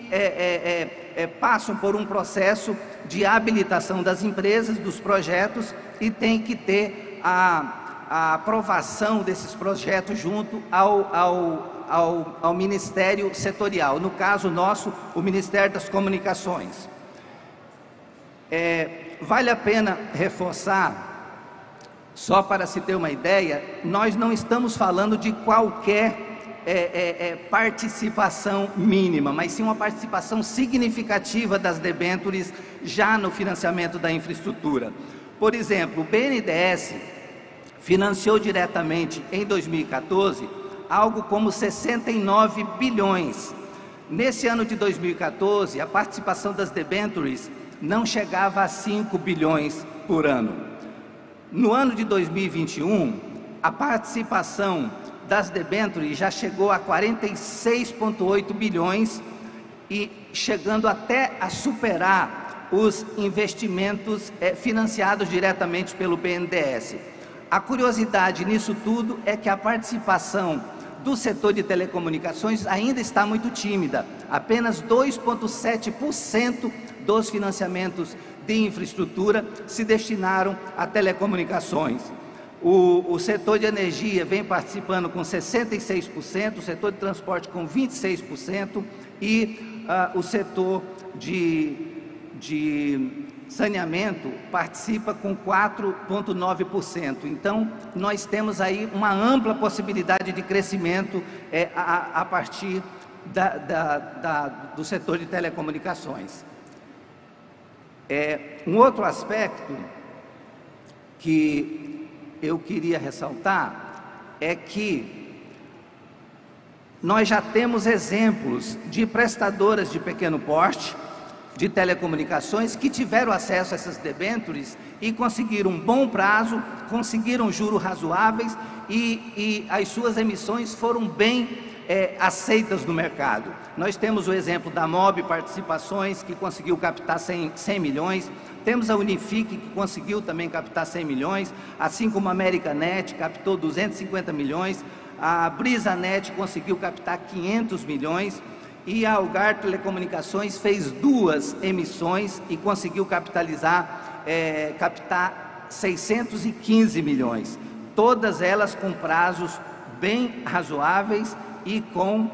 passam por um processo de habilitação das empresas, dos projetos, e tem que ter a aprovação desses projetos junto ao Ministério Setorial, no caso nosso, o Ministério das Comunicações. Vale a pena reforçar, só para se ter uma ideia, nós não estamos falando de qualquer participação mínima, mas sim uma participação significativa das debêntures já no financiamento da infraestrutura. Por exemplo, o BNDES financiou diretamente em 2014 algo como 69 bilhões. Nesse ano de 2014, a participação das debêntures não chegava a 5 bilhões por ano. No ano de 2021, a participação das debêntures já chegou a 46,8 bilhões e chegando até a superar os investimentos financiados diretamente pelo BNDES. A curiosidade nisso tudo é que a participação do setor de telecomunicações ainda está muito tímida. Apenas 2,7% dos financiamentos de infraestrutura se destinaram a telecomunicações. O setor de energia vem participando com 66%, o setor de transporte com 26% e o setor de saneamento participa com 4,9%. Então, nós temos aí uma ampla possibilidade de crescimento a partir do setor de telecomunicações. Um outro aspecto que eu queria ressaltar é que nós já temos exemplos de prestadoras de pequeno porte de telecomunicações que tiveram acesso a essas debêntures e conseguiram um bom prazo, conseguiram juros razoáveis e as suas emissões foram bem aceitas no mercado. Nós temos o exemplo da MOB Participações, que conseguiu captar 100 milhões, temos a Unifique, que conseguiu também captar 100 milhões, assim como a Americanet captou 250 milhões, a BrisaNet conseguiu captar 500 milhões, e a Algar Telecomunicações fez 2 emissões e conseguiu captar 615 milhões, todas elas com prazos bem razoáveis e com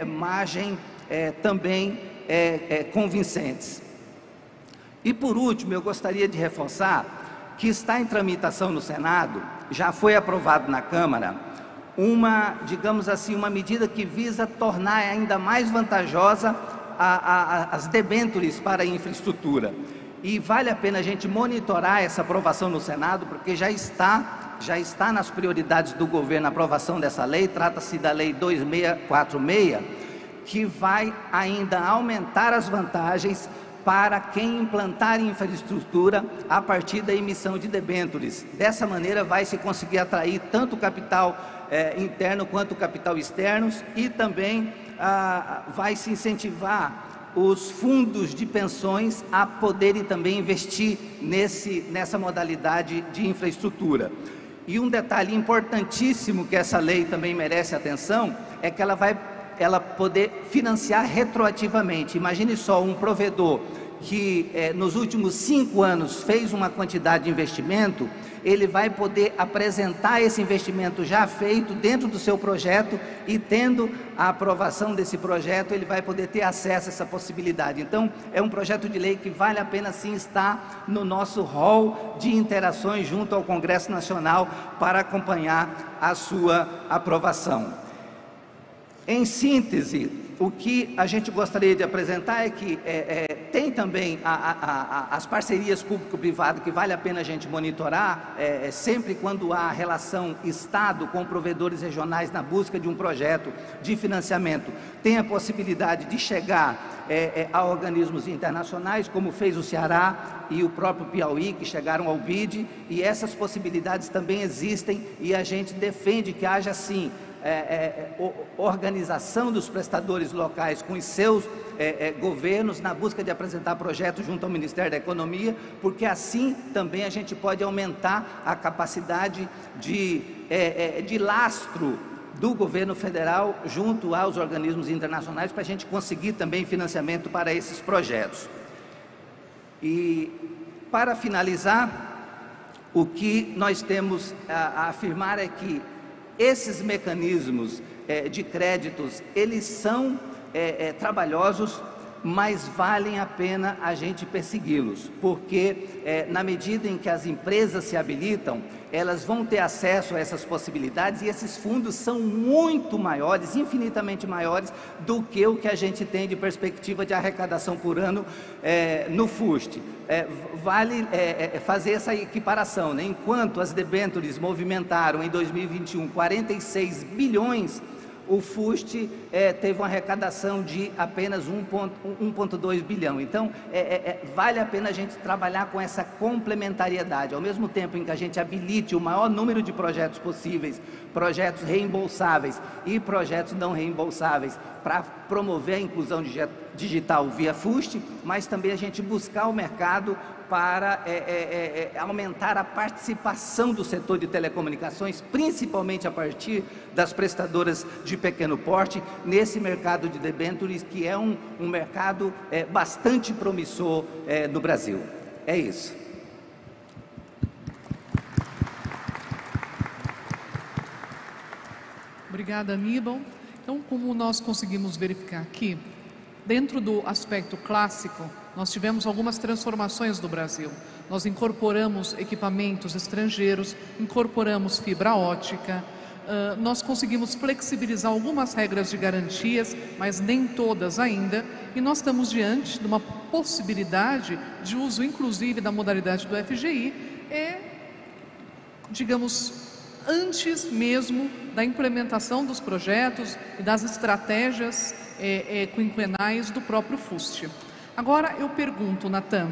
margem também convincentes. E por último, eu gostaria de reforçar que está em tramitação no Senado, já foi aprovado na Câmara, digamos assim, uma medida que visa tornar ainda mais vantajosa as debêntures para a infraestrutura. E vale a pena a gente monitorar essa aprovação no Senado, porque já está nas prioridades do governo a aprovação dessa lei. Trata-se da Lei 2646, que vai ainda aumentar as vantagens para quem implantar infraestrutura a partir da emissão de debêntures. Dessa maneira vai se conseguir atrair tanto o capital interno quanto o capital externos e também vai se incentivar os fundos de pensões a poderem também investir nessa modalidade de infraestrutura. E um detalhe importantíssimo que essa lei também merece atenção é que ela vai poder financiar retroativamente. Imagine só um provedor que nos últimos 5 anos fez uma quantidade de investimento, ele vai poder apresentar esse investimento já feito dentro do seu projeto e tendo a aprovação desse projeto, ele vai poder ter acesso a essa possibilidade. Então, é um projeto de lei que vale a pena sim estar no nosso hall de interações junto ao Congresso Nacional para acompanhar a sua aprovação. Em síntese, o que a gente gostaria de apresentar é que tem também as parcerias público-privado que vale a pena a gente monitorar, sempre quando há relação Estado com provedores regionais na busca de um projeto de financiamento, tem a possibilidade de chegar a organismos internacionais, como fez o Ceará e o próprio Piauí, que chegaram ao BID, e essas possibilidades também existem e a gente defende que haja sim organização dos prestadores locais com os seus governos na busca de apresentar projetos junto ao Ministério da Economia, porque assim também a gente pode aumentar a capacidade de lastro do governo federal junto aos organismos internacionais para a gente conseguir também financiamento para esses projetos. E para finalizar, o que nós temos a afirmar é que esses mecanismos de créditos, eles são trabalhosos, mas valem a pena a gente persegui-los, porque na medida em que as empresas se habilitam, elas vão ter acesso a essas possibilidades e esses fundos são muito maiores, infinitamente maiores do que o que a gente tem de perspectiva de arrecadação por ano no FUST. Vale fazer essa equiparação, né? Enquanto as debêntures movimentaram em 2021 46 bilhões, o FUST teve uma arrecadação de apenas 1,2 bilhão. Então, vale a pena a gente trabalhar com essa complementariedade. Ao mesmo tempo em que a gente habilite o maior número de projetos possíveis, projetos reembolsáveis e projetos não reembolsáveis, para promover a inclusão digital via FUST, mas também a gente buscar o mercado para aumentar a participação do setor de telecomunicações, principalmente a partir das prestadoras de pequeno porte, nesse mercado de debêntures, que é um mercado bastante promissor no Brasil. É isso. Obrigada, Aníbal. Então, como nós conseguimos verificar aqui, dentro do aspecto clássico, nós tivemos algumas transformações do Brasil. Nós incorporamos equipamentos estrangeiros, incorporamos fibra ótica, nós conseguimos flexibilizar algumas regras de garantias, mas nem todas ainda, e nós estamos diante de uma possibilidade de uso, inclusive, da modalidade do FGI, digamos, antes mesmo da implementação dos projetos e das estratégias quinquenais do próprio FUST. Agora eu pergunto, Natan,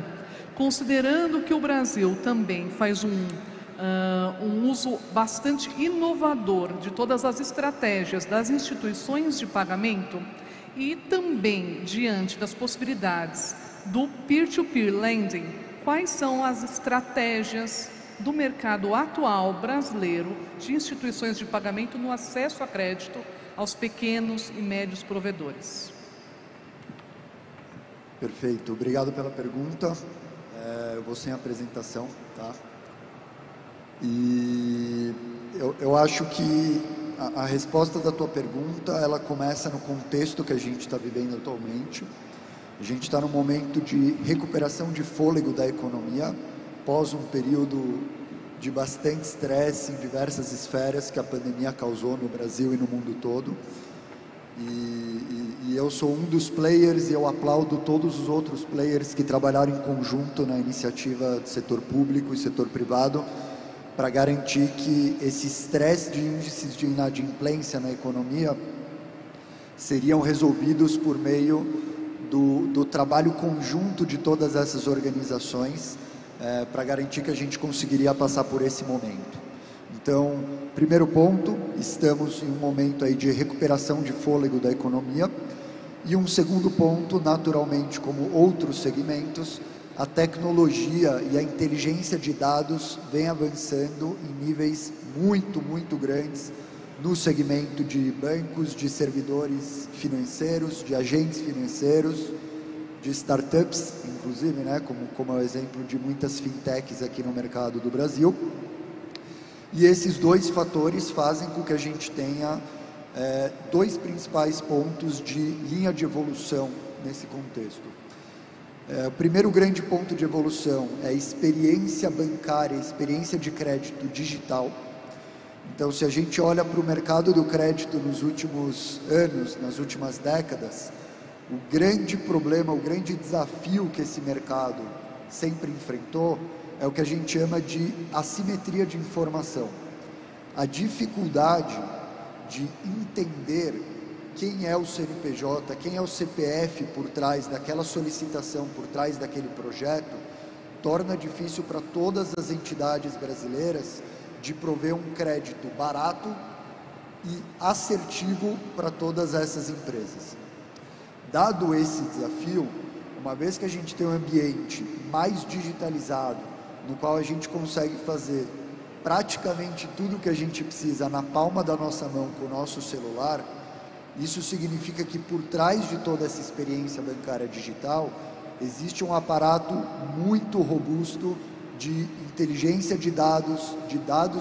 considerando que o Brasil também faz um uso bastante inovador de todas as estratégias das instituições de pagamento e também diante das possibilidades do peer-to-peer lending, quais são as estratégias do mercado atual brasileiro de instituições de pagamento no acesso a crédito aos pequenos e médios provedores? Perfeito, obrigado pela pergunta. Eu vou sem apresentação, tá? E eu acho que a resposta da tua pergunta, ela começa no contexto que a gente está vivendo atualmente. A gente está num momento de recuperação de fôlego da economia, após um período de bastante estresse em diversas esferas que a pandemia causou no Brasil e no mundo todo. E eu sou um dos players e eu aplaudo todos os outros players que trabalharam em conjunto na iniciativa do setor público e setor privado para garantir que esse estresse de índices de inadimplência na economia seriam resolvidos por meio do trabalho conjunto de todas essas organizações para garantir que a gente conseguiria passar por esse momento. Então, primeiro ponto, estamos em um momento aí de recuperação de fôlego da economia. E um segundo ponto, naturalmente, como outros segmentos, a tecnologia e a inteligência de dados vem avançando em níveis muito, muito grandes no segmento de bancos, de servidores financeiros, de agentes financeiros, de startups, inclusive, né, como é o exemplo de muitas fintechs aqui no mercado do Brasil. E esses dois fatores fazem com que a gente tenha dois principais pontos de linha de evolução nesse contexto. O primeiro grande ponto de evolução é a experiência bancária, a experiência de crédito digital. Então, se a gente olha para o mercado do crédito nos últimos anos, nas últimas décadas, o grande problema, o grande desafio que esse mercado sempre enfrentou é o que a gente chama de assimetria de informação. A dificuldade de entender quem é o CNPJ, quem é o CPF por trás daquela solicitação, por trás daquele projeto, torna difícil para todas as entidades brasileiras de prover um crédito barato e assertivo para todas essas empresas. Dado esse desafio, uma vez que a gente tem um ambiente mais digitalizado, no qual a gente consegue fazer praticamente tudo o que a gente precisa na palma da nossa mão com o nosso celular, isso significa que por trás de toda essa experiência bancária digital, existe um aparato muito robusto de inteligência de dados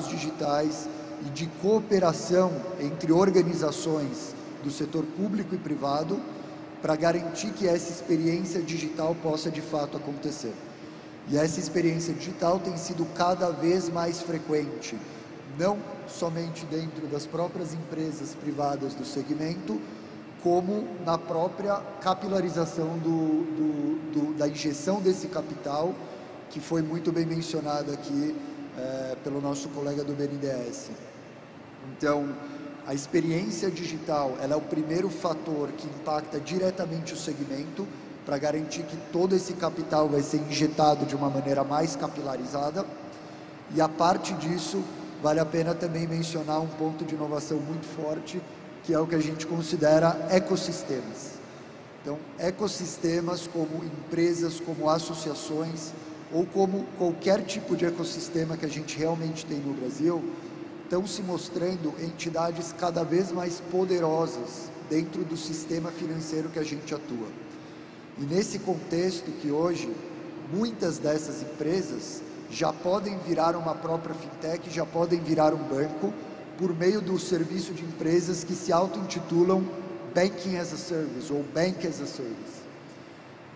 digitais e de cooperação entre organizações do setor público e privado para garantir que essa experiência digital possa de fato acontecer. E essa experiência digital tem sido cada vez mais frequente, não somente dentro das próprias empresas privadas do segmento, como na própria capilarização da injeção desse capital, que foi muito bem mencionado aqui pelo nosso colega do BNDES. Então, A experiência digital, ela é o primeiro fator que impacta diretamente o segmento, para garantir que todo esse capital vai ser injetado de uma maneira mais capilarizada. E a parte disso, vale a pena também mencionar um ponto de inovação muito forte, que é o que a gente considera ecossistemas. Então, ecossistemas como empresas, como associações, ou como qualquer tipo de ecossistema que a gente realmente tem no Brasil, estão se mostrando entidades cada vez mais poderosas dentro do sistema financeiro que a gente atua. E nesse contexto que hoje, muitas dessas empresas já podem virar uma própria fintech, já podem virar um banco, por meio do serviço de empresas que se auto-intitulam Banking as a Service ou Bank as a Service.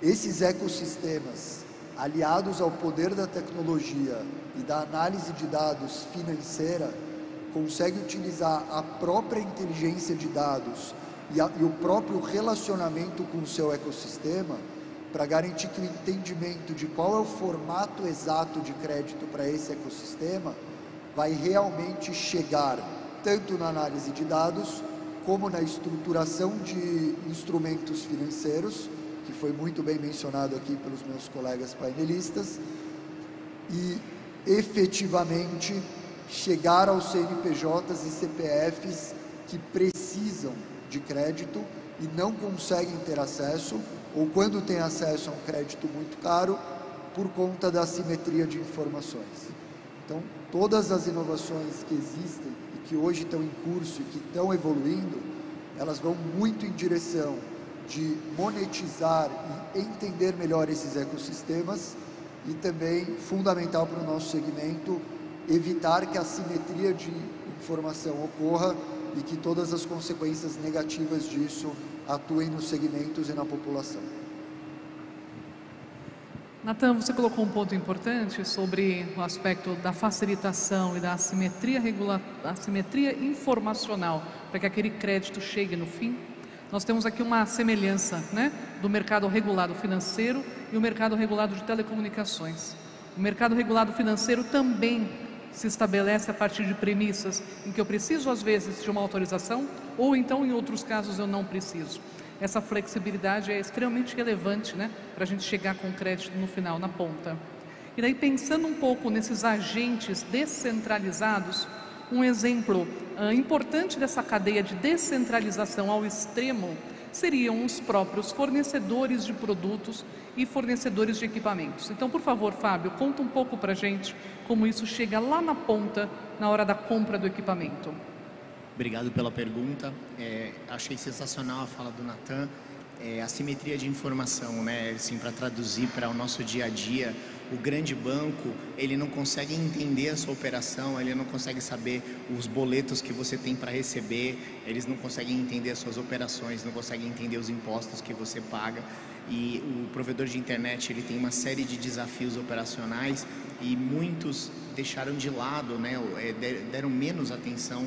Esses ecossistemas, aliados ao poder da tecnologia e da análise de dados financeira, conseguem utilizar a própria inteligência de dados e o próprio relacionamento com o seu ecossistema para garantir que o entendimento de qual é o formato exato de crédito para esse ecossistema vai realmente chegar tanto na análise de dados como na estruturação de instrumentos financeiros, que foi muito bem mencionado aqui pelos meus colegas painelistas, e efetivamente chegar aos CNPJs e CPFs que precisam de crédito e não conseguem ter acesso, ou quando tem acesso a um crédito muito caro, por conta da assimetria de informações. Então, todas as inovações que existem e que hoje estão em curso e que estão evoluindo, elas vão muito em direção de monetizar e entender melhor esses ecossistemas e também, fundamental para o nosso segmento, evitar que a assimetria de informação ocorra e que todas as consequências negativas disso atuem nos segmentos e na população. Natan, você colocou um ponto importante sobre o aspecto da facilitação e da assimetria informacional para que aquele crédito chegue no fim. Nós temos aqui uma semelhança, né, do mercado regulado financeiro e o mercado regulado de telecomunicações. O mercado regulado financeiro também se estabelece a partir de premissas em que eu preciso, às vezes, de uma autorização, ou então, em outros casos, eu não preciso. Essa flexibilidade é extremamente relevante, né, para a gente chegar com crédito no final, na ponta. E daí, pensando um pouco nesses agentes descentralizados, um exemplo importante dessa cadeia de descentralização ao extremo seriam os próprios fornecedores de produtos e fornecedores de equipamentos. Então, por favor, Fábio, conta um pouco para a gente como isso chega lá na ponta, na hora da compra do equipamento. Obrigado pela pergunta. Achei sensacional a fala do Natan. A simetria de informação, né? Assim, para traduzir para o nosso dia a dia, o grande banco, ele não consegue entender a sua operação, ele não consegue saber os boletos que você tem para receber, eles não conseguem entender as suas operações, não conseguem entender os impostos que você paga. E o provedor de internet, ele tem uma série de desafios operacionais e muitos deixaram de lado, né? Deram menos atenção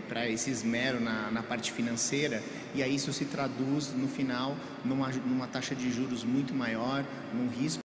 para esse esmero na parte financeira, e aí isso se traduz no final numa taxa de juros muito maior, num risco